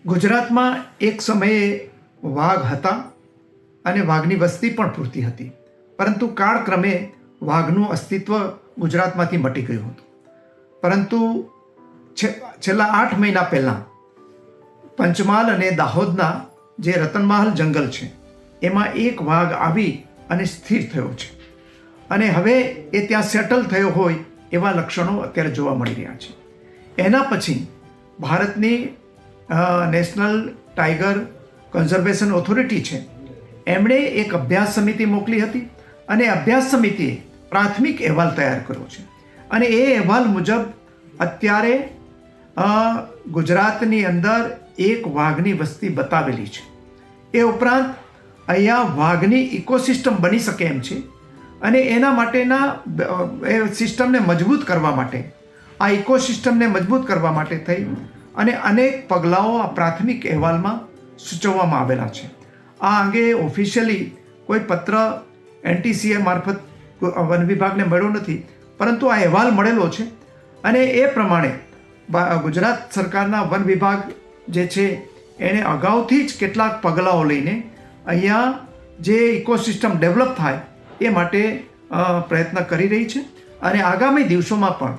ગુજરાતમાં એક સમયે વાઘ હતા અને વાઘની વસ્તી પણ પૂરતી હતી, પરંતુ કાળક્રમે વાઘનું અસ્તિત્વ ગુજરાતમાંથી મટી ગયું હતું. પરંતુ છેલ્લા 8 મહિના પહેલાં પંચમહાલ અને દાહોદના જે રતનમહાલ જંગલ છે એમાં એક વાઘ આવી અને સ્થિર થયો છે અને હવે એ ત્યાં સેટલ થયો હોય એવા લક્ષણો અત્યારે જોવા મળી રહ્યા છે. એના પછી ભારતની નેશનલ ટાઈગર કન્ઝર્વેશન ઓથોરિટી છે, એમણે એક અભ્યાસ સમિતિ મોકલી હતી અને અભ્યાસ સમિતિએ પ્રાથમિક અહેવાલ તૈયાર કર્યો છે અને એ અહેવાલ મુજબ અત્યારે ગુજરાતની અંદર એક વાઘની વસ્તી બતાવેલી છે. એ ઉપરાંત અહીંયા વાઘની ઇકોસિસ્ટમ બની શકે એમ છે અને એના માટેના એ સિસ્ટમને મજબૂત કરવા માટે, આ ઇકોસિસ્ટમને મજબૂત કરવા માટે થઈ અને અનેક પગલાઓ આ પ્રાથમિક અહેવાલમાં સૂચવવામાં આવેલા છે. આ અંગે ઓફિશિયલી કોઈ પત્ર NTCA મારફત વન વિભાગને મળ્યો નથી, પરંતુ આ અહેવાલ મળેલો છે અને એ પ્રમાણે ગુજરાત સરકારના વન વિભાગ જે છે એણે અગાઉથી જ કેટલાક પગલાઓ લઈને અહીંયા જે ઇકોસિસ્ટમ ડેવલપ થાય એ માટે પ્રયત્ન કરી રહી છે અને આગામી દિવસોમાં પણ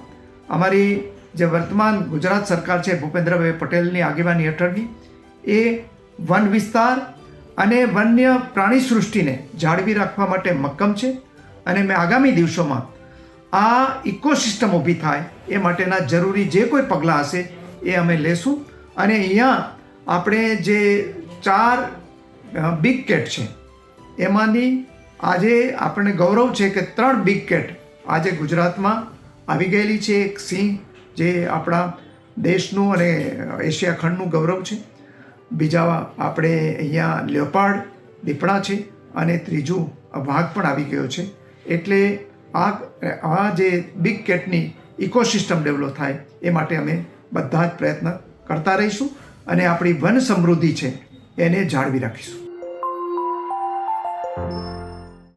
અમારી જે વર્તમાન ગુજરાત સરકાર છે ભૂપેન્દ્રભાઈ પટેલની આગેવાની હેઠળની એ વન વિસ્તાર અને વન્ય પ્રાણી સૃષ્ટિને જાળવી રાખવા માટે મક્કમ છે અને મેં આગામી દિવસોમાં આ ઇકોસિસ્ટમ ઊભી થાય એ માટેના જરૂરી જે કોઈ પગલાં હશે એ અમે લેશું. અને અહીંયા આપણે જે 4 બિગ કેટ છે એમાંની આજે આપણને ગૌરવ છે કે 3 બિગ કેટ આજે ગુજરાતમાં આવી ગયેલી છે. એક સિંહ જે આપણા દેશનું અને એશિયા ખંડનું ગૌરવ છે, બીજા આપણે અહીંયા લેપાર્ડ દીપડા છે અને ત્રીજું વાઘ પણ આવી ગયો છે. એટલે આ જે બિગ કેટની ઇકોસિસ્ટમ ડેવલપ થાય એ માટે અમે બધા જ પ્રયત્ન કરતા રહીશું અને આપણી વન સમૃદ્ધિ છે એને જાળવી રાખીશું.